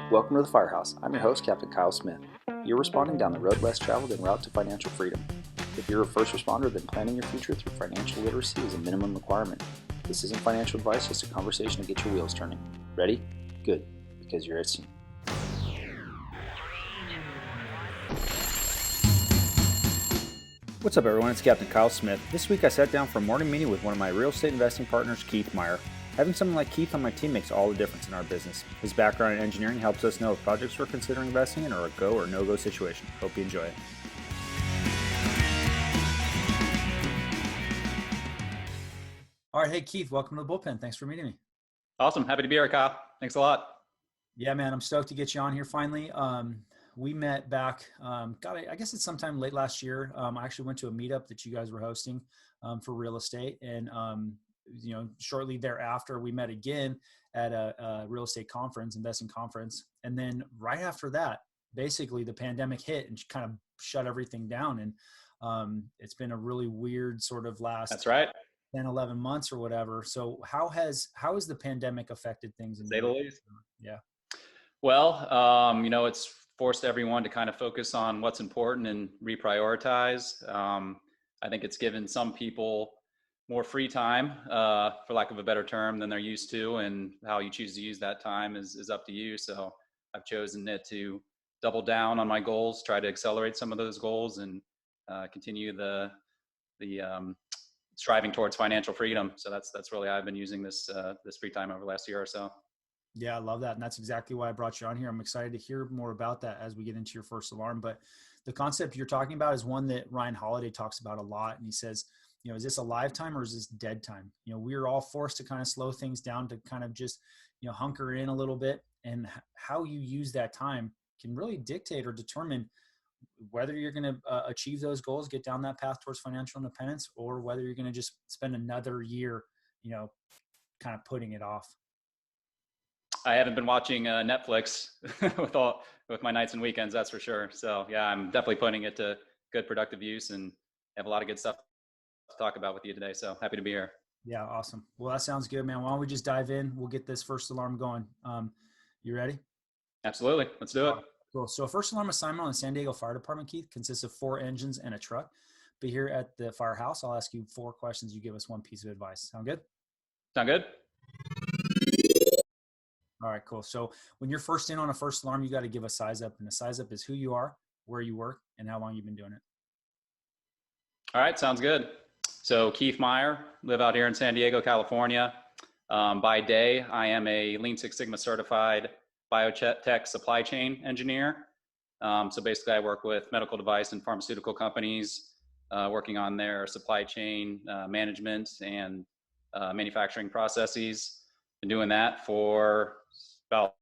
Welcome to the Firehouse. I'm your host, Captain Kyle Smith. You're responding down the road less traveled en route to financial freedom. If you're a first responder, then planning your future through financial literacy is a minimum requirement. This isn't financial advice, just a conversation to get your wheels turning. Ready? Good, because you're at sea. What's up, everyone? It's Captain Kyle Smith. This week I sat down for a morning meeting with one of my real estate investing partners, Keith Meyer. Having someone like Keith on my team makes all the difference in our business. His background in engineering helps us know if projects we're considering investing in are a go or no-go situation. Hope you enjoy it. All right. Hey, Keith, welcome to the bullpen. Thanks for meeting me. Awesome. Happy to be here, Kyle. Thanks a lot. Yeah, man, I'm stoked to get you on here finally. We met back, I guess it's sometime late last year. I actually went to a meetup that you guys were hosting for real estate. And, shortly thereafter, we met again at a real estate conference, investing conference. And then right after that, basically the pandemic hit and kind of shut everything down. And it's been a really weird sort of last That's right. 10, 11 months or whatever. So how has the pandemic affected things? Say the least. Yeah. Well, it's forced everyone to kind of focus on what's important and reprioritize. I think it's given some people more free time, for lack of a better term, than they're used to, and how you choose to use that time is up to you. So I've chosen it to double down on my goals, try to accelerate some of those goals, and continue the striving towards financial freedom. So that's really, I've been using this free time over the last year or so. Yeah, I love that. And that's exactly why I brought you on here. I'm excited to hear more about that as we get into your first alarm. But the concept you're talking about is one that Ryan Holiday talks about a lot. And he says, is this a live time or is this dead time? We're all forced to kind of slow things down to kind of just, hunker in a little bit. And how you use that time can really dictate or determine whether you're going to achieve those goals, get down that path towards financial independence, or whether you're going to just spend another year, kind of putting it off. I haven't been watching Netflix with my nights and weekends, that's for sure. So yeah, I'm definitely putting it to good productive use and have a lot of good stuff to talk about with you today. So happy to be here. Yeah, awesome. Well, that sounds good, man. Why don't we just dive in? We'll get this first alarm going. You ready? Absolutely. Let's do it. Cool. So a first alarm assignment on the San Diego Fire Department, Keith, consists of 4 engines and a truck. But here at the Firehouse, I'll ask you 4 questions. You give us 1 piece of advice. Sound good? Sound good? All right, cool. So when you're first in on a first alarm, you got to give a size up. And the size up is who you are, where you work, and how long you've been doing it. All right, sounds good. So Keith Meyer, live out here in San Diego, California. By day, I am a Lean Six Sigma certified biotech supply chain engineer. So basically I work with medical device and pharmaceutical companies, working on their supply chain management and manufacturing processes. Been doing that for about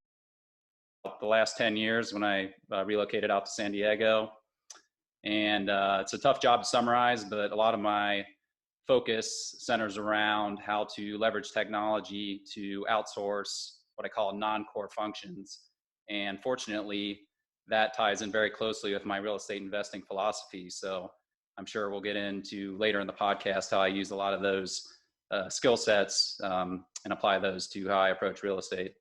the last 10 years when I relocated out to San Diego. And it's a tough job to summarize, but a lot of my focus centers around how to leverage technology to outsource what I call non-core functions. And fortunately, that ties in very closely with my real estate investing philosophy. So I'm sure we'll get into later in the podcast how I use a lot of those skill sets and apply those to how I approach real estate.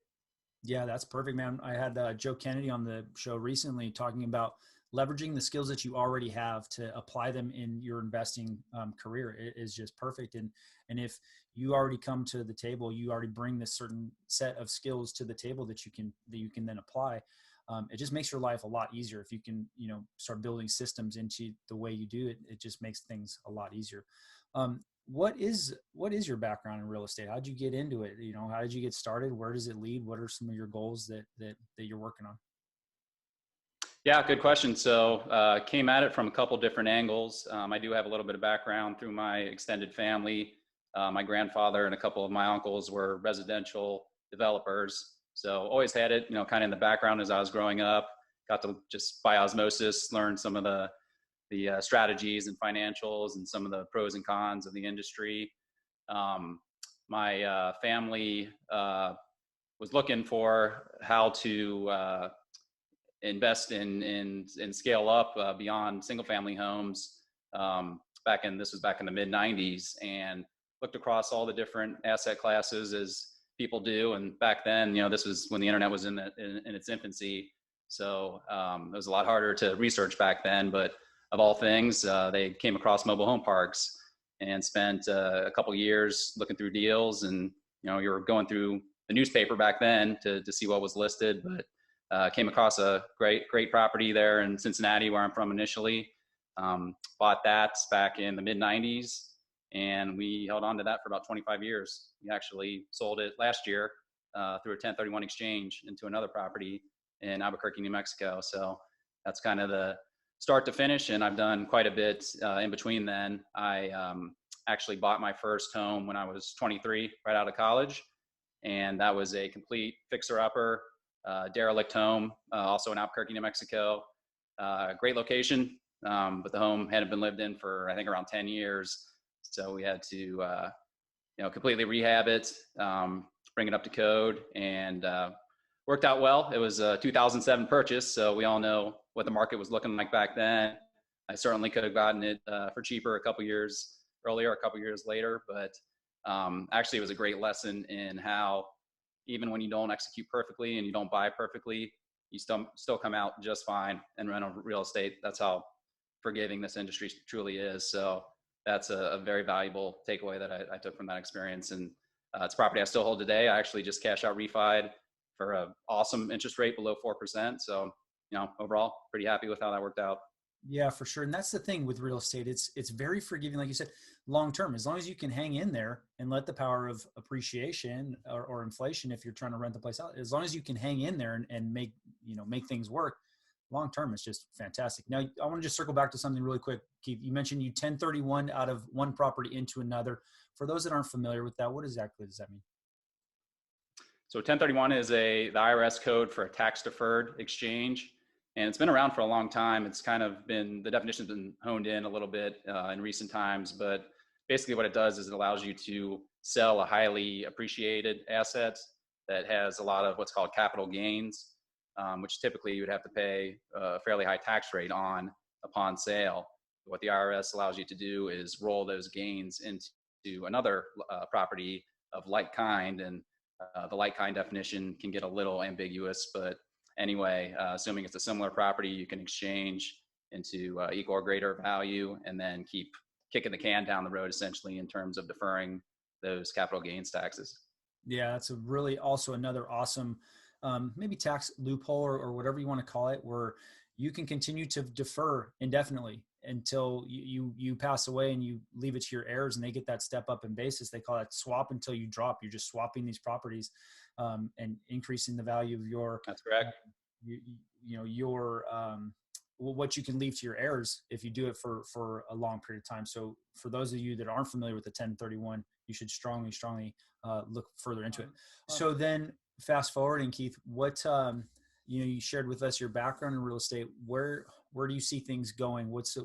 Yeah, that's perfect, man. I had Joe Kennedy on the show recently talking about leveraging the skills that you already have to apply them in your investing career. It is just perfect. And if you already come to the table, you already bring this certain set of skills to the table that you can then apply. It just makes your life a lot easier. If you can, start building systems into the way you do it, it just makes things a lot easier. What is your background in real estate? How'd you get into it? How did you get started? Where does it lead? What are some of your goals that you're working on? Yeah, good question. So came at it from a couple different angles. I do have a little bit of background through my extended family. My grandfather and a couple of my uncles were residential developers. So always had it, kind of in the background as I was growing up. Got to just by osmosis learn some of the strategies and financials and some of the pros and cons of the industry. My family was looking for how to invest in scale up beyond single family homes. This was back in the mid 90s, and looked across all the different asset classes as people do. And back then, this was when the internet was in its infancy. So it was a lot harder to research back then, but of all things, they came across mobile home parks and spent a couple years looking through deals. And, you were going through the newspaper back then to see what was listed, but came across a great property there in Cincinnati, where I'm from initially. Bought that back in the mid 90s, and we held on to that for about 25 years. We actually sold it last year through a 1031 exchange into another property in Albuquerque, New Mexico. So that's kind of the start to finish, and I've done quite a bit in between then. I actually bought my first home when I was 23, right out of college, and that was a complete fixer-upper, derelict home, also in Albuquerque, New Mexico. Great location, but the home hadn't been lived in for, I think, around 10 years. So we had to, completely rehab it, bring it up to code, and worked out well. It was a 2007 purchase, so we all know what the market was looking like back then. I certainly could have gotten it for cheaper a couple years earlier, a couple years later, but actually it was a great lesson in how even when you don't execute perfectly and you don't buy perfectly, you still come out just fine in rental real estate. That's how forgiving this industry truly is. So that's a very valuable takeaway that I took from that experience. And it's property I still hold today. I actually just cash out refied for an awesome interest rate below 4%. So, overall pretty happy with how that worked out. Yeah, for sure. And that's the thing with real estate. It's very forgiving. Like you said, long-term, as long as you can hang in there and let the power of appreciation or inflation, if you're trying to rent the place out, as long as you can hang in there and make things work long-term, it's just fantastic. Now, I want to just circle back to something really quick. Keith, you mentioned you 1031 out of one property into another. For those that aren't familiar with that, what exactly does that mean? So 1031 is the IRS code for a tax deferred exchange. And it's been around for a long time. It's kind of been, the definition's been honed in a little bit in recent times, but basically what it does is it allows you to sell a highly appreciated asset that has a lot of what's called capital gains, which typically you would have to pay a fairly high tax rate on upon sale. What the IRS allows you to do is roll those gains into another property of like kind, and the like kind definition can get a little ambiguous, but anyway, assuming it's a similar property, you can exchange into equal or greater value and then keep kicking the can down the road, essentially, in terms of deferring those capital gains taxes. Yeah, that's also another awesome, maybe tax loophole or whatever you want to call it, where you can continue to defer indefinitely until you pass away and you leave it to your heirs and they get that step up in basis. They call that swap until you drop. You're just swapping these properties and increasing the value of your. That's correct. What you can leave to your heirs if you do it for a long period of time. So for those of you that aren't familiar with the 1031, you should strongly look further into it. So then fast forwarding, Keith, what you shared with us your background in real estate. Where do you see things going? What's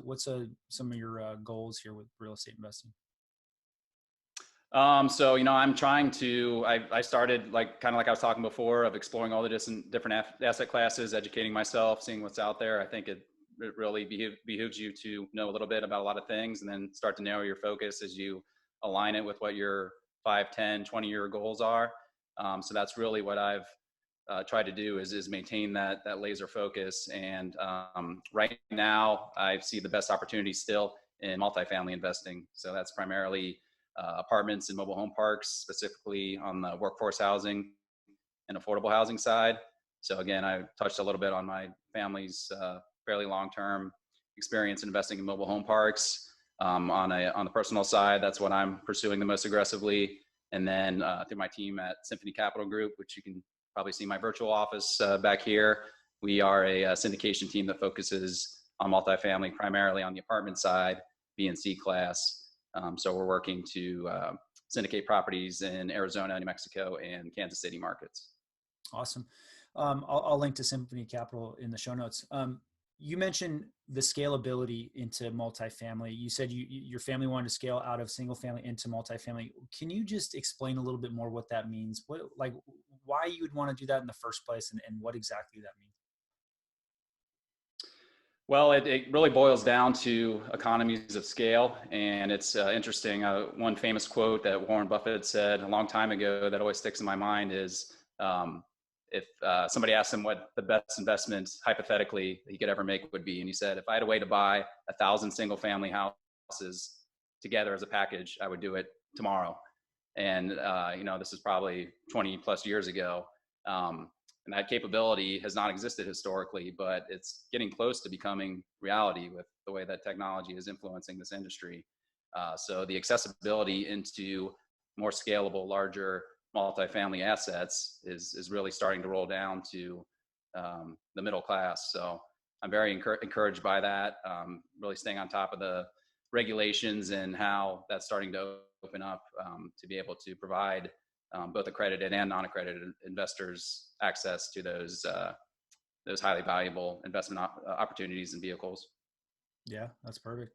some of your goals here with real estate investing? So, I'm trying to, I started kind of like I was talking before, of exploring all the different asset classes, educating myself, seeing what's out there. I think it really behooves you to know a little bit about a lot of things and then start to narrow your focus as you align it with what your 5, 10, 20-year goals are. So that's really what I've tried to do is maintain that laser focus. And right now I see the best opportunities still in multifamily investing. So that's primarily apartments and mobile home parks, specifically on the workforce housing and affordable housing side. So again, I touched a little bit on my family's fairly long-term experience in investing in mobile home parks. On the personal side, that's what I'm pursuing the most aggressively. And then through my team at Symphony Capital Group, which you can probably see my virtual office back here, we are a syndication team that focuses on multifamily, primarily on the apartment side, B and C class. So we're working to syndicate properties in Arizona, New Mexico, and Kansas City markets. Awesome. I'll link to Symphony Capital in the show notes. You mentioned the scalability into multifamily. You said your family wanted to scale out of single family into multifamily. Can you just explain a little bit more what that means? Why you would want to do that in the first place, and what exactly that means? Well, it really boils down to economies of scale. And it's interesting. One famous quote that Warren Buffett said a long time ago that always sticks in my mind is, if somebody asked him what the best investment hypothetically he could ever make would be. And he said, if I had a way to buy 1,000 single family houses together as a package, I would do it tomorrow. And, this is probably 20 plus years ago. And that capability has not existed historically, but it's getting close to becoming reality with the way that technology is influencing this industry. So the accessibility into more scalable, larger multifamily assets is really starting to roll down to the middle class. So I'm very encouraged by that, really staying on top of the regulations and how that's starting to open up to be able to provide both accredited and non-accredited investors access to those highly valuable investment opportunities and vehicles. Yeah, that's perfect.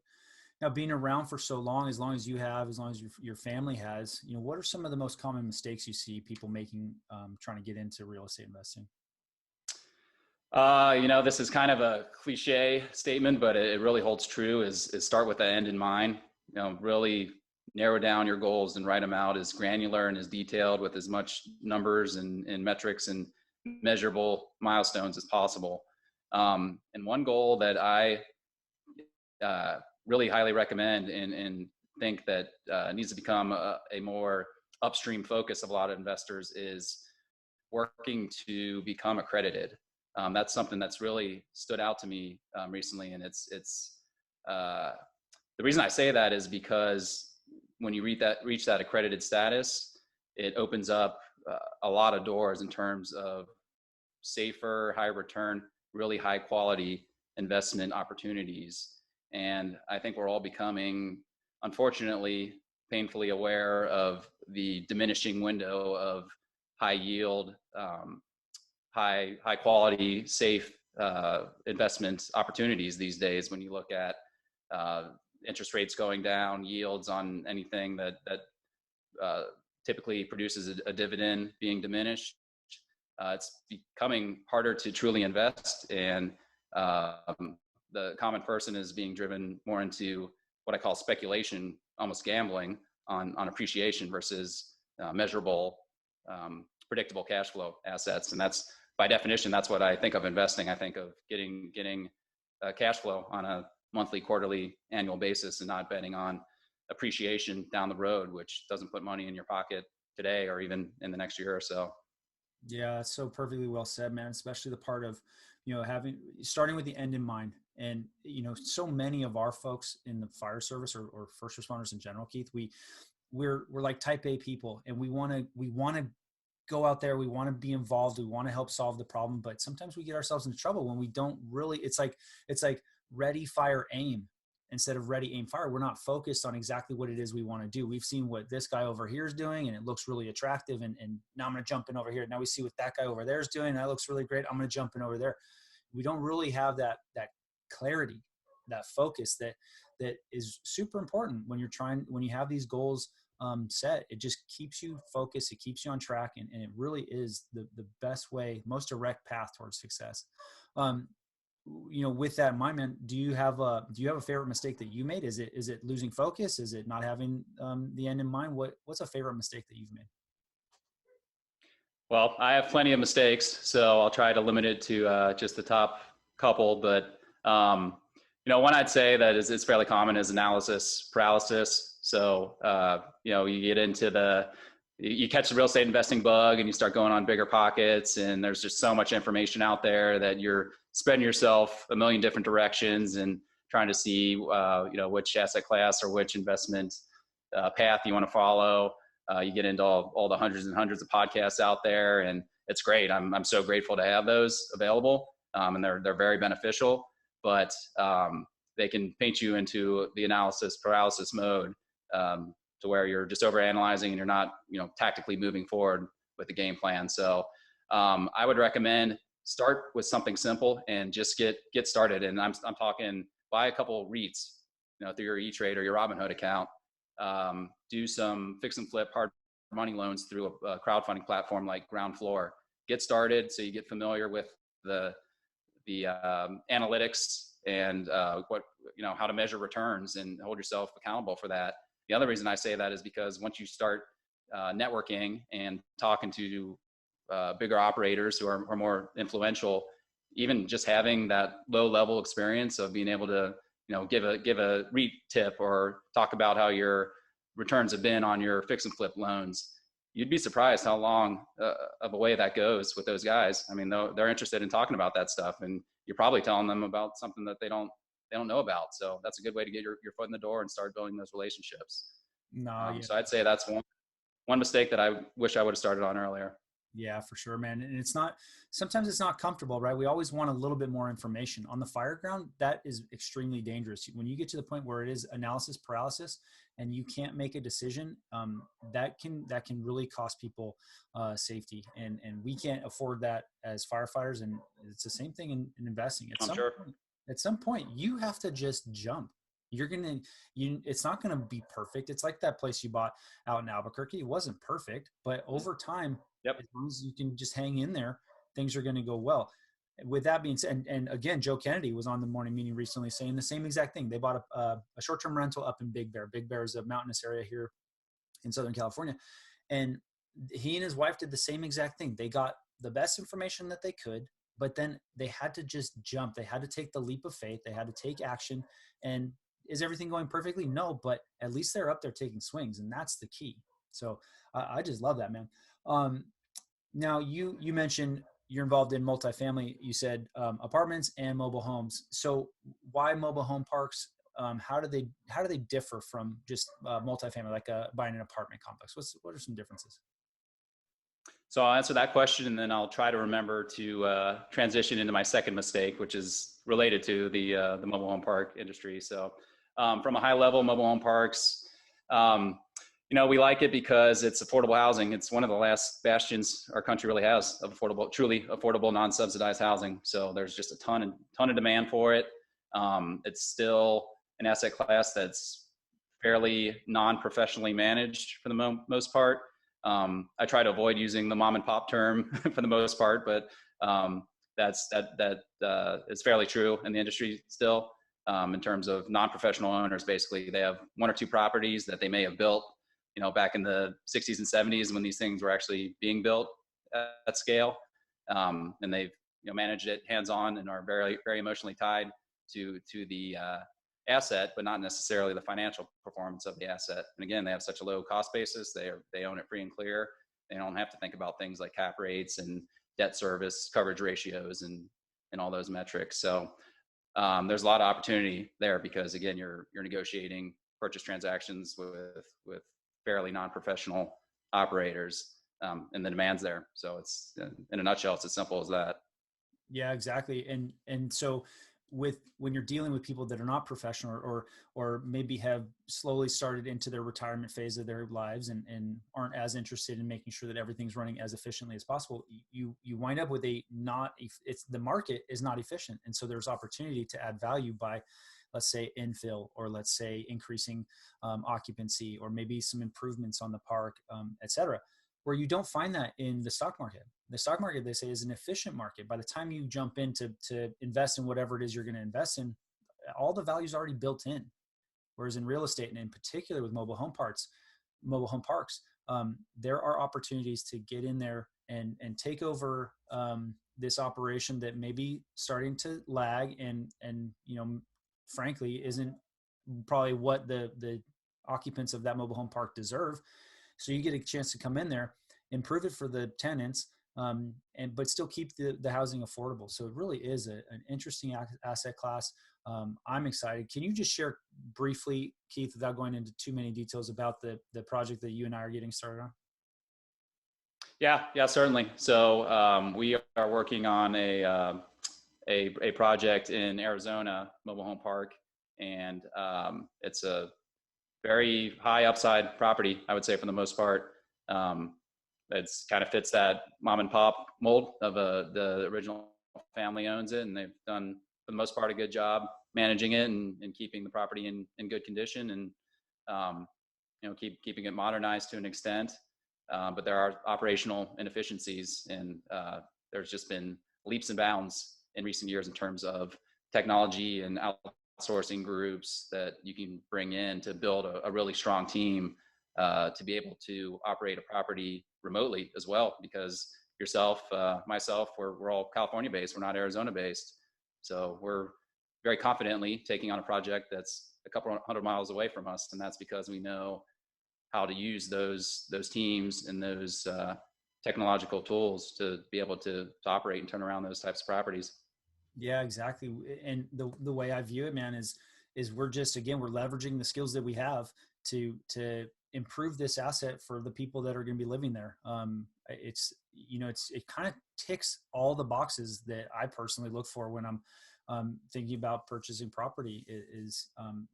Now, being around for so long as you have, as long as your family has, what are some of the most common mistakes you see people making trying to get into real estate investing? This is kind of a cliche statement, but it really holds true, is start with the end in mind. Really narrow down your goals and write them out as granular and as detailed with as much numbers and metrics and measurable milestones as possible. And one goal that I really highly recommend and think that needs to become a more upstream focus of a lot of investors is working to become accredited. That's something that's really stood out to me recently. And it's the reason I say that is because when you reach that accredited status, it opens up a lot of doors in terms of safer, high return, really high quality investment opportunities. And I think we're all becoming, unfortunately, painfully aware of the diminishing window of high yield, high quality, safe investment opportunities these days. When you look at interest rates going down, yields on anything that typically produces a dividend being diminished, it's becoming harder to truly invest. And the common person is being driven more into what I call speculation, almost gambling on appreciation versus measurable, predictable cash flow assets. And that's, by definition, that's what I think of investing. I think of getting cash flow on a monthly, quarterly, annual basis, and not betting on appreciation down the road, which doesn't put money in your pocket today or even in the next year or so. Yeah, it's so perfectly well said, man. Especially the part of, starting with the end in mind. And, so many of our folks in the fire service or first responders in general, Keith, we're like type A people, and we want to go out there. We want to be involved. We want to help solve the problem. But sometimes we get ourselves into trouble when we don't really, it's like ready, fire, aim instead of ready, aim, fire. We're not focused on exactly what it is we want to do. We've seen what this guy over here is doing and it looks really attractive. And now I'm going to jump in over here. Now we see what that guy over there is doing. That looks really great. I'm going to jump in over there. We don't really have that clarity, that focus that is super important when you have these goals set. It just keeps you focused. It keeps you on track. And it really is the best way, most direct path towards success. With that in mind, man, do you have a favorite mistake that you made? Is it losing focus? Is it not having the end in mind? What's a favorite mistake that you've made? Well, I have plenty of mistakes, so I'll try to limit it to just the top couple. But one I'd say that is fairly common is analysis paralysis. So you get into you catch the real estate investing bug and you start going on bigger pockets, and there's just so much information out there that you're spreading yourself a million different directions and trying to see which asset class or which investment path you want to follow. You get into all the hundreds and hundreds of podcasts out there, and it's great. I'm so grateful to have those available, and they're very beneficial. But they can paint you into the analysis paralysis mode, to where you're just overanalyzing and you're not, tactically moving forward with the game plan. So I would recommend start with something simple and just get started. And I'm talking buy a couple REITs, through your E-Trade or your Robinhood account. Do some fix and flip hard money loans through a crowdfunding platform like Ground Floor. Get started so you get familiar with the analytics and how to measure returns and hold yourself accountable for that. The other reason I say that is because once you start networking and talking to bigger operators who are more influential, even just having that low level experience of being able to give a REIT tip or talk about how your returns have been on your fix and flip loans, you'd be surprised how long of a way that goes with those guys. I mean, they're interested in talking about that stuff, and you're probably telling them about something that they don't know about. So that's a good way to get your foot in the door and start building those relationships. No, yeah. So I'd say that's one mistake that I wish I would have started on earlier. Yeah, for sure, man. And sometimes it's not comfortable, right? We always want a little bit more information. On the fire ground, that is extremely dangerous. When you get to the point where it is analysis paralysis and you can't make a decision, that can really cost people safety. And we can't afford that as firefighters. And it's the same thing in investing. At some point, you have to just jump. It's not gonna be perfect. It's like that place you bought out in Albuquerque. It wasn't perfect, but over time, yep, as long as you can just hang in there, things are going to go well. With that being said, and again, Joe Kennedy was on the morning meeting recently saying the same exact thing. They bought a short-term rental up in Big Bear. Big Bear is a mountainous area here in Southern California, and he and his wife did the same exact thing. They got the best information that they could, but then they had to just jump. They had to take the leap of faith. They had to take action. And is everything going perfectly? No, but at least they're up there taking swings, and that's the key. So I just love that, man. Now you mentioned you're involved in multifamily. You said apartments and mobile homes. So why mobile home parks? How do they differ from just multifamily, like buying an apartment complex? What are some differences? So I'll answer that question, and then I'll try to remember to transition into my second mistake, which is related to the mobile home park industry. So from a high level, mobile home parks, we like it because it's affordable housing. It's one of the last bastions our country really has of truly affordable, non-subsidized housing. So there's just a ton of demand for it. It's still an asset class that's fairly non-professionally managed for the most part. I try to avoid using the mom and pop term for the most part, but that is fairly true in the industry still. In terms of non-professional owners, basically they have one or two properties that they may have built, back in the 60s and 70s when these things were actually being built at scale, and they've managed it hands-on and are very, very emotionally tied to the asset, but not necessarily the financial performance of the asset. And again, they have such a low cost basis. They own it free and clear. They don't have to think about things like cap rates and debt service coverage ratios and all those metrics. So there's a lot of opportunity there because again, you're negotiating purchase transactions with fairly non-professional operators, and the demand's there. So it's, in a nutshell, it's as simple as that. Yeah, exactly. And so when you're dealing with people that are not professional or maybe have slowly started into their retirement phase of their lives and aren't as interested in making sure that everything's running as efficiently as possible, you wind up with the market is not efficient. And so there's opportunity to add value by, let's say, infill, or let's say increasing occupancy, or maybe some improvements on the park, et cetera, where you don't find that in the stock market. The stock market, they say, is an efficient market. By the time you jump in to invest in whatever it is you're going to invest in, all the value is already built in. Whereas in real estate, and in particular with mobile home parks, there are opportunities to get in there and take over this operation that may be starting to lag and frankly isn't probably what the occupants of that mobile home park deserve. So you get a chance to come in there, improve it for the tenants, but still keep the housing affordable. So it really is an interesting asset class. I'm excited. Can you just share briefly, Keith, without going into too many details, about the project that you and I are getting started on? Yeah, certainly. So we are working on a project in Arizona, mobile home park, and it's a very high upside property, I would say, for the most part. It's kind of fits that mom and pop mold of the original family owns it, and they've done, for the most part, a good job managing it and keeping the property in good condition, and keeping it modernized to an extent. But there are operational inefficiencies, and there's just been leaps and bounds in recent years in terms of technology and outsourcing groups that you can bring in to build a really strong team to be able to operate a property remotely as well, because yourself, myself, we're all California based. We're not Arizona based. So we're very confidently taking on a project that's a couple hundred miles away from us. And that's because we know how to use those teams and those technological tools to be able to operate and turn around those types of properties. Yeah, exactly. And the way I view it, man, is we're just, again, we're leveraging the skills that we have to improve this asset for the people that are going to be living there. It's, it kind of ticks all the boxes that I personally look for when I'm thinking about purchasing property.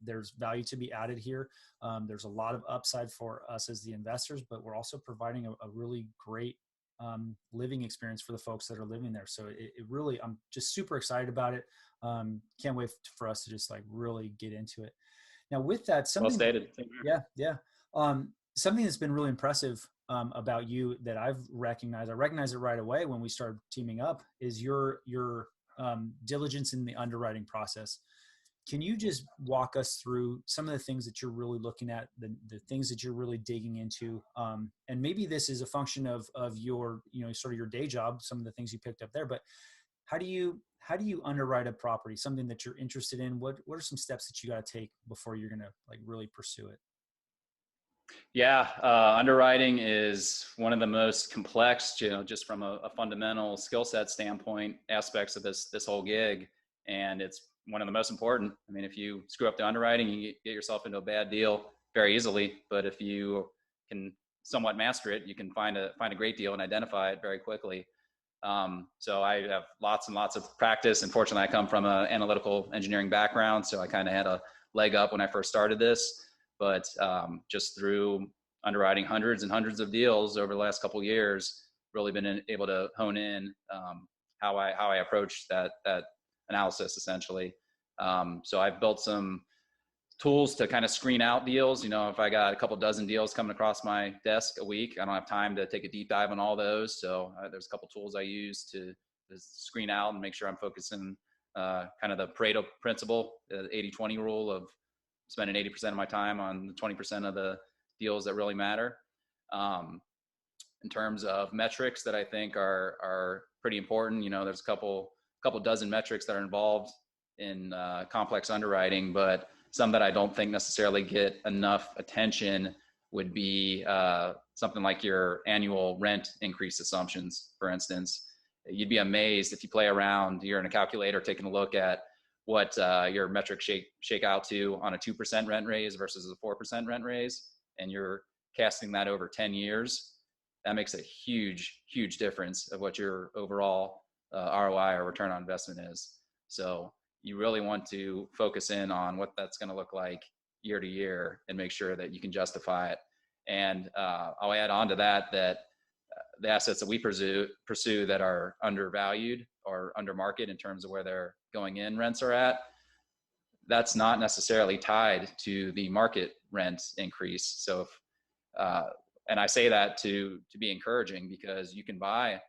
There's value to be added here. There's a lot of upside for us as the investors, but we're also providing a really great living experience for the folks that are living there. So it really, I'm just super excited about it. Can't wait for us to just like really get into it. Now with that, something, well stated. Yeah. Something that's been really impressive about you that I recognized it right away when we started teaming up, is your diligence in the underwriting process. Can you just walk us through some of the things that you're really looking at, the things that you're really digging into? And maybe this is a function of your, sort of your day job, some of the things you picked up there, but how do you underwrite a property, something that you're interested in? What are some steps that you got to take before you're going to like really pursue it? Yeah, underwriting is one of the most complex, just from a fundamental skill set standpoint, aspects of this whole gig, and it's one of the most important. I mean, if you screw up the underwriting, you get yourself into a bad deal very easily. But if you can somewhat master it, you can find a great deal and identify it very quickly. So I have lots and lots of practice. Unfortunately, I come from an analytical engineering background, so I kind of had a leg up when I first started this. But just through underwriting hundreds and hundreds of deals over the last couple of years, really been able to hone in how I approach that analysis essentially. So I've built some tools to kind of screen out deals. If I got a couple dozen deals coming across my desk a week, I don't have time to take a deep dive on all those. So there's a couple tools I use to screen out and make sure I'm focusing kind of the Pareto principle, the 80-20 rule of spending 80% of my time on the 20% of the deals that really matter. In terms of metrics that I think are pretty important, there's a couple dozen metrics that are involved in complex underwriting, but some that I don't think necessarily get enough attention would be something like your annual rent increase assumptions, for instance. You'd be amazed if you play around, you're in a calculator taking a look at what your metrics shake out to on a 2% rent raise versus a 4% rent raise, and you're casting that over 10 years. That makes a huge, huge difference of what your overall ROI or return on investment is. So you really want to focus in on what that's going to look like year to year and make sure that you can justify it. And I'll add on to that the assets that we pursue that are undervalued or under market in terms of where they're going in rents are at, that's not necessarily tied to the market rent increase. So if, and I say that to be encouraging, because you can buy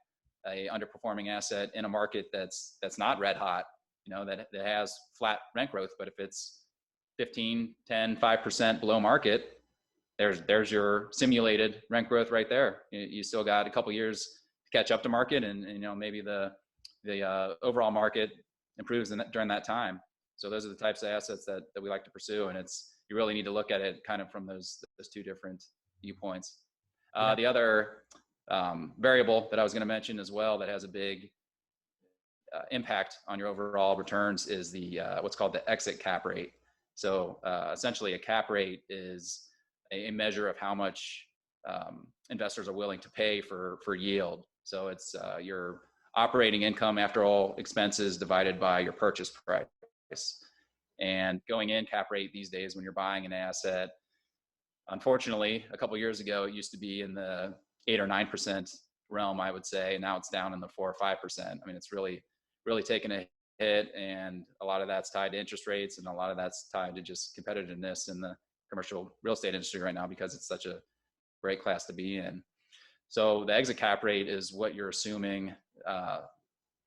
a underperforming asset in a market that's not red hot, that has flat rent growth. But if it's 15, 10, 5% below market, there's your simulated rent growth right there. You still got a couple years to catch up to market, and maybe the overall market improves during that time. So those are the types of assets that we like to pursue, and you really need to look at it kind of from those two different viewpoints. The other variable that I was going to mention as well that has a big impact on your overall returns is the what's called the exit cap rate. So essentially, a cap rate is a measure of how much investors are willing to pay for yield. So it's your operating income after all expenses divided by your purchase price. And going in cap rate these days when you're buying an asset, unfortunately, a couple of years ago, it used to be in the 8 or 9% realm, I would say, and now it's down in the 4 or 5%. I mean, it's really taken a hit, and a lot of that's tied to interest rates, and a lot of that's tied to just competitiveness in the commercial real estate industry right now, because it's such a great class to be in. So the exit cap rate is what you're assuming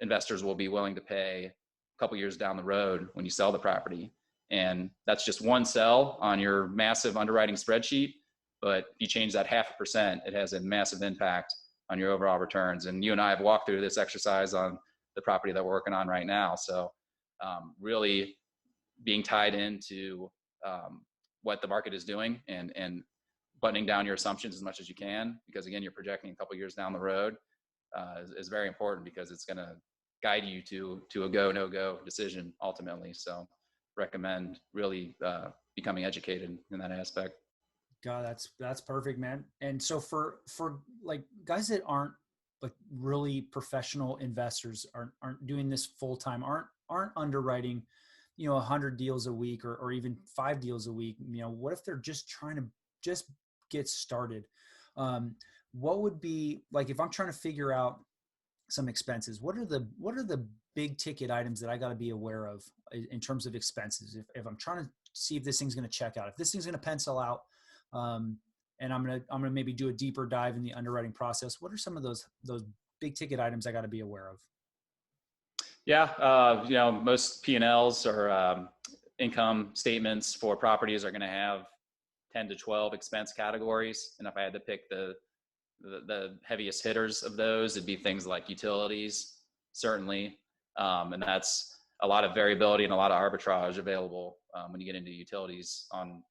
investors will be willing to pay a couple years down the road when you sell the property. And that's just one cell on your massive underwriting spreadsheet. But if you change that 0.5%, it has a massive impact on your overall returns. And you and I have walked through this exercise on the property that we're working on right now. So really being tied into what the market is doing and buttoning down your assumptions as much as you can, because again, you're projecting a couple years down the road is very important, because it's going to guide you to a go, no go decision ultimately. So recommend really becoming educated in that aspect. God, that's perfect, man. And so for like guys that aren't like really professional investors, aren't doing this full time, aren't underwriting, 100 deals a week or even 5 deals a week. What if they're just trying to just get started? What would be like, if I'm trying to figure out some expenses, what are the big ticket items that I got to be aware of in terms of expenses? If I'm trying to see if this thing's going to check out, if this thing's going to pencil out, and I'm gonna maybe do a deeper dive in the underwriting process, what are some of those big ticket items I got to be aware of? Yeah, most P&Ls or income statements for properties are going to have 10 to 12 expense categories, and if I had to pick the heaviest hitters of those, it'd be things like utilities, certainly, and that's a lot of variability and a lot of arbitrage available when you get into utilities on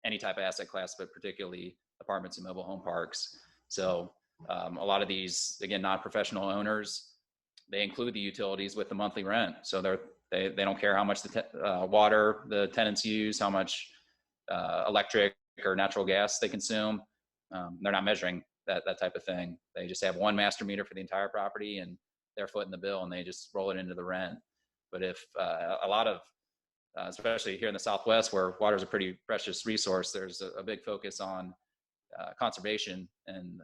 any type of asset class, but particularly apartments and mobile home parks. So a lot of these, again, non-professional owners, they include the utilities with the monthly rent. So they don't care how much the water the tenants use, how much electric or natural gas they consume. They're not measuring that type of thing. They just have one master meter for the entire property, and they're footing the bill, and they just roll it into the rent. But if a lot of especially here in the Southwest, where water is a pretty precious resource, there's a big focus on conservation and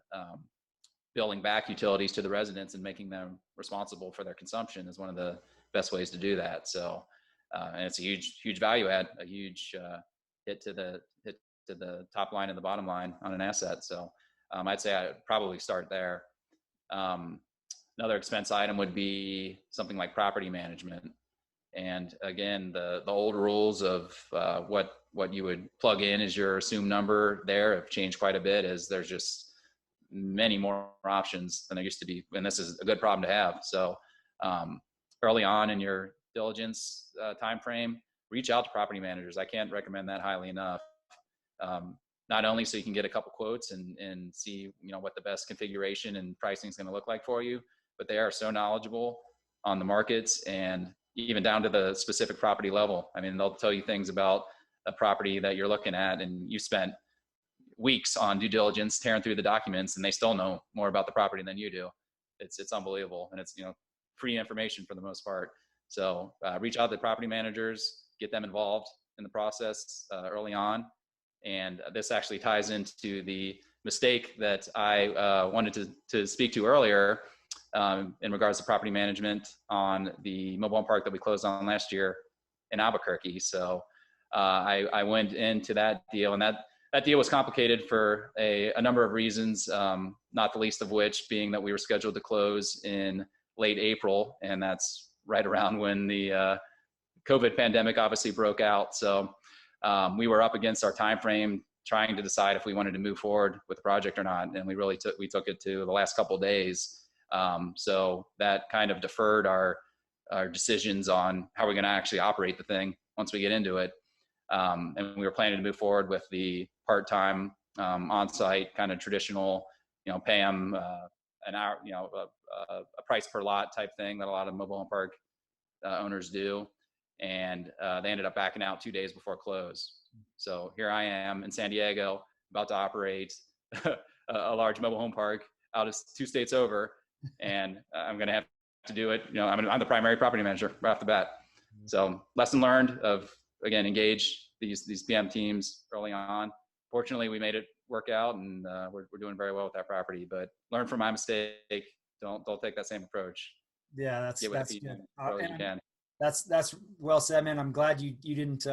billing back utilities to the residents and making them responsible for their consumption is one of the best ways to do that. So, and it's a huge value add, a huge hit to the top line and the bottom line on an asset. So I'd say I'd probably start there. Another expense item would be something like property management. And again, the old rules of what you would plug in as your assumed number there have changed quite a bit, as there's just many more options than there used to be. And this is a good problem to have. So early on in your diligence time frame, reach out to property managers. I can't recommend that highly enough. Not only so you can get a couple quotes and see what the best configuration and pricing is going to look like for you, but they are so knowledgeable on the markets and even down to the specific property level. I mean, they'll tell you things about a property that you're looking at, and you spent weeks on due diligence tearing through the documents, and they still know more about the property than you do. It's unbelievable, and it's free information for the most part. So reach out to the property managers, get them involved in the process early on. And this actually ties into the mistake that I wanted to speak to earlier in regards to property management on the mobile home park that we closed on last year in Albuquerque. So I went into that deal, and that deal was complicated for a number of reasons, not the least of which being that we were scheduled to close in late April, and that's right around when the COVID pandemic obviously broke out. So we were up against our time frame trying to decide if we wanted to move forward with the project or not, and we took it to the last couple of days. So that kind of deferred our decisions on how we're going to actually operate the thing once we get into it. And we were planning to move forward with the part-time on-site kind of traditional, pay them an hour, a price per lot type thing that a lot of mobile home park owners do. And they ended up backing out 2 days before close. So here I am in San Diego about to operate a large mobile home park out of 2 states over. And I'm going to have to do it. I'm the primary property manager right off the bat. So lesson learned of, again, engage these PM teams early on. Fortunately, we made it work out, and we're doing very well with that property, but learn from my mistake. Don't take that same approach. Yeah, that's good. You can. That's well said, man. I'm glad you didn't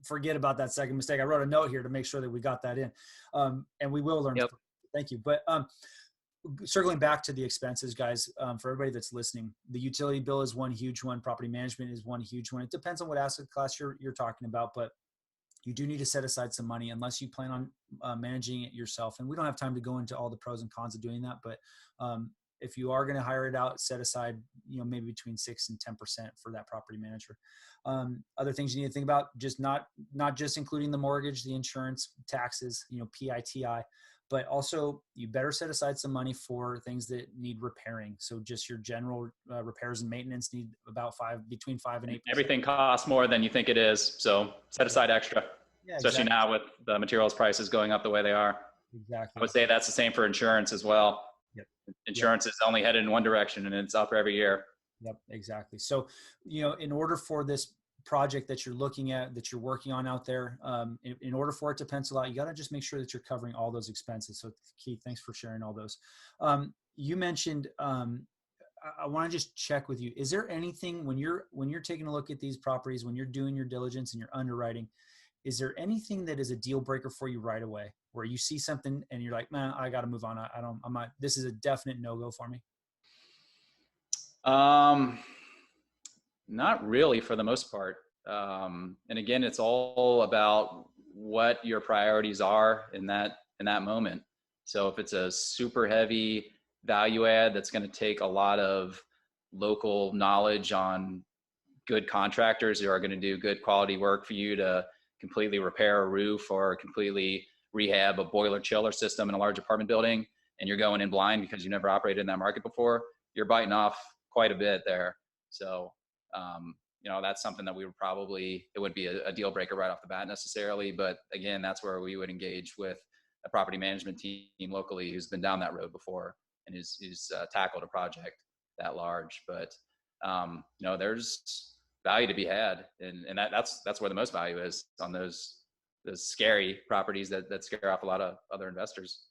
forget about that second mistake. I wrote a note here to make sure that we got that in. And we will learn. Yep. Thank you. But circling back to the expenses, guys, for everybody that's listening, the utility bill is one huge one. Property management is one huge one. It depends on what asset class you're talking about, but you do need to set aside some money unless you plan on managing it yourself. And we don't have time to go into all the pros and cons of doing that, but if you are going to hire it out, set aside, maybe between 6 and 10% for that property manager. Other things you need to think about, just not just including the mortgage, the insurance, taxes, PITI, but also you better set aside some money for things that need repairing. So just your general repairs and maintenance need about between 5 and 8%. Everything costs more than you think it is. So set aside extra, especially now with the materials prices going up the way they are. Exactly. I would say that's the same for insurance as well. Yep. Insurance is only headed in one direction and it's up every year. Yep, exactly. So, in order for this project that you're looking at, that you're working on out there, in order for it to pencil out, you got to just make sure that you're covering all those expenses. So Keith, thanks for sharing all those. You mentioned, I want to just check with you. Is there anything when you're taking a look at these properties, when you're doing your diligence and your underwriting, is there anything that is a deal breaker for you right away where you see something and you're like, man, I got to move on. This is a definite no-go for me? Not really for the most part. And again, it's all about what your priorities are in that moment. So if it's a super heavy value add that's going to take a lot of local knowledge on good contractors who are going to do good quality work for you to completely repair a roof or completely rehab a boiler chiller system in a large apartment building, and you're going in blind because you never operated in that market before, you're biting off quite a bit there. So, that's something that it would be a deal breaker right off the bat necessarily. But again, that's where we would engage with a property management team locally who's been down that road before and who's tackled a project that large. But, there's value to be had. And that's where the most value is, on those scary properties that scare off a lot of other investors.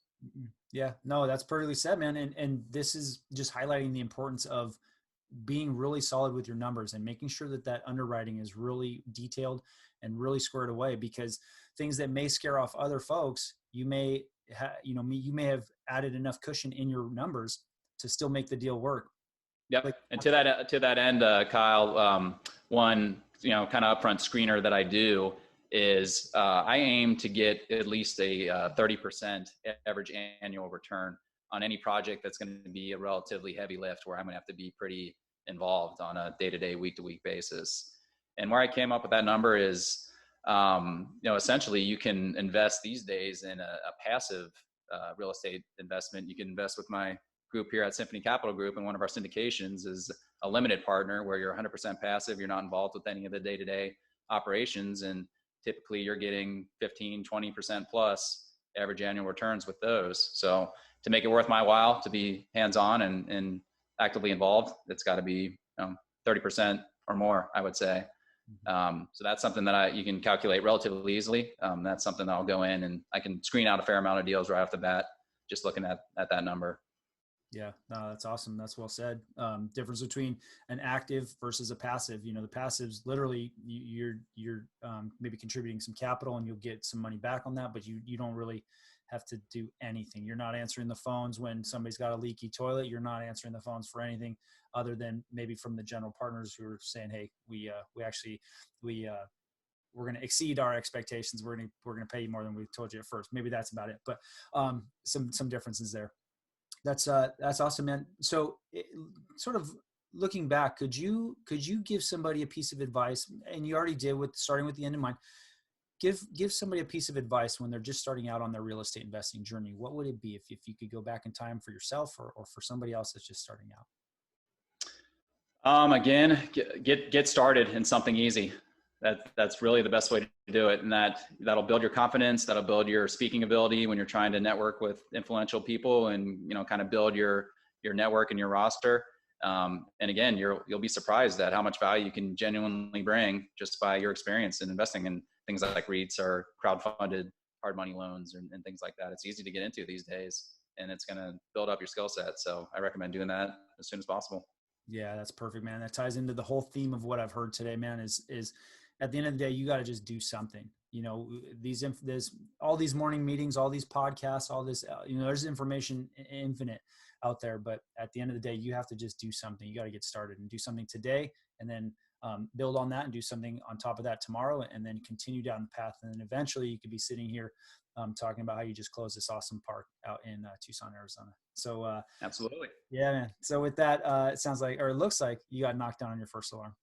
Yeah, no, that's perfectly said, man. And this is just highlighting the importance of being really solid with your numbers and making sure that underwriting is really detailed and really squared away, because things that may scare off other folks, you may have added enough cushion in your numbers to still make the deal work. Yep. And to that end, Kyle, one, kind of upfront screener that I do is I aim to get at least a 30% average annual return on any project that's going to be a relatively heavy lift, where I'm going to have to be pretty involved on a day-to-day, week-to-week basis. And where I came up with that number is, essentially you can invest these days in a passive real estate investment. You can invest with my group here at Symphony Capital Group, and one of our syndications is a limited partner where you're 100% passive. You're not involved with any of the day-to-day operations, and typically you're getting 15, 20% plus average annual returns with those. So to make it worth my while to be hands-on and actively involved, it's got to be 30% or more, I would say. So that's something that you can calculate relatively easily. That's something that I'll go in and I can screen out a fair amount of deals right off the bat, just looking at that number. Yeah, no, that's awesome. That's well said. Difference between an active versus a passive. The passive's literally you're maybe contributing some capital and you'll get some money back on that, but you don't really have to do anything. You're not answering the phones when somebody's got a leaky toilet. You're not answering the phones for anything other than maybe from the general partners who are saying, "Hey, we're going to exceed our expectations. We're going to pay you more than we told you at first." Maybe that's about it, but some differences there. That's awesome, man. So sort of looking back, could you give somebody a piece of advice? And you already did, with starting with the end in mind. Give somebody a piece of advice when they're just starting out on their real estate investing journey. What would it be if you could go back in time for yourself or for somebody else that's just starting out? Again, get started in something easy. That's really the best way to do it. And that'll build your confidence. That'll build your speaking ability when you're trying to network with influential people and, kind of build your network and your roster. And again, you'll be surprised at how much value you can genuinely bring just by your experience in investing in things like REITs or crowdfunded hard money loans and things like that. It's easy to get into these days, and it's going to build up your skill set. So I recommend doing that as soon as possible. Yeah, that's perfect, man. That ties into the whole theme of what I've heard today, man, is at the end of the day, you got to just do something. there's all these morning meetings, all these podcasts, all this, there's information infinite out there. But at the end of the day, you have to just do something. You got to get started and do something today, and then build on that and do something on top of that tomorrow, and then continue down the path. And then eventually you could be sitting here talking about how you just closed this awesome park out in Tucson, Arizona. So absolutely. Yeah, man. So with that, it sounds like, or it looks like you got knocked down on your first alarm.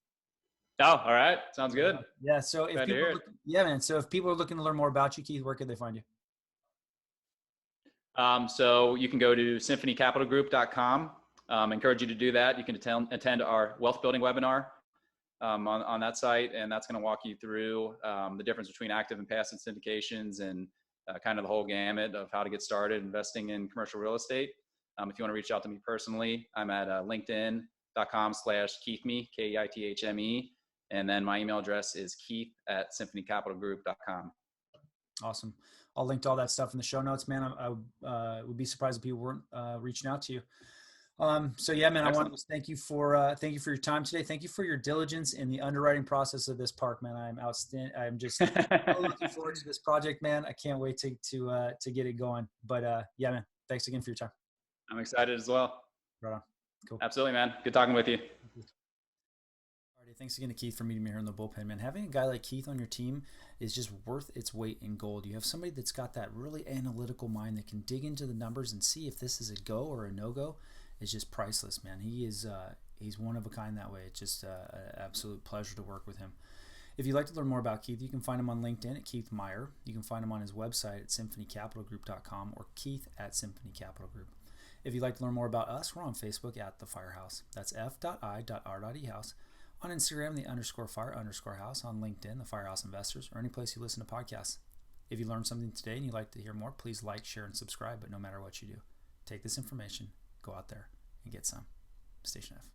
Oh, all right. Sounds good. Yeah. So if people, man. So if people are looking to learn more about you, Keith, where could they find you? So you can go to symphonycapitalgroup.com. Encourage you to do that. You can attend our wealth building webinar on that site, and that's going to walk you through the difference between active and passive syndications and kind of the whole gamut of how to get started investing in commercial real estate. If you want to reach out to me personally, I'm at linkedin.com/KeithMe, KEITHME. And then my email address is keith@symphonycapitalgroup.com. Awesome. I'll link to all that stuff in the show notes, man. I would be surprised if people weren't reaching out to you. So yeah, man, Excellent. I want to thank you for your time today. Thank you for your diligence in the underwriting process of this park, man. I'm outstanding. I'm just looking forward to this project, man. I can't wait to get it going. But yeah, man, thanks again for your time. I'm excited as well. Right on. Cool. Absolutely, man. Good talking with you. Alrighty, thanks again to Keith for meeting me here in the bullpen, man. Having a guy like Keith on your team is just worth its weight in gold. You have somebody that's got that really analytical mind that can dig into the numbers and see if this is a go or a no-go. It's just priceless, man. He's one of a kind that way. It's just an absolute pleasure to work with him. If you'd like to learn more about Keith, you can find him on LinkedIn at Keith Meyer. You can find him on his website at symphonycapitalgroup.com or keith@symphonycapitalgroup. If you'd like to learn more about us, we're on Facebook at The FIREhouse. That's f.i.r.ehouse. On Instagram, the _fire_house. On LinkedIn, The FIREhouse Investors, or any place you listen to podcasts. If you learned something today and you'd like to hear more, please like, share, and subscribe. But no matter what you do, take this information, go out there and get some. Station F.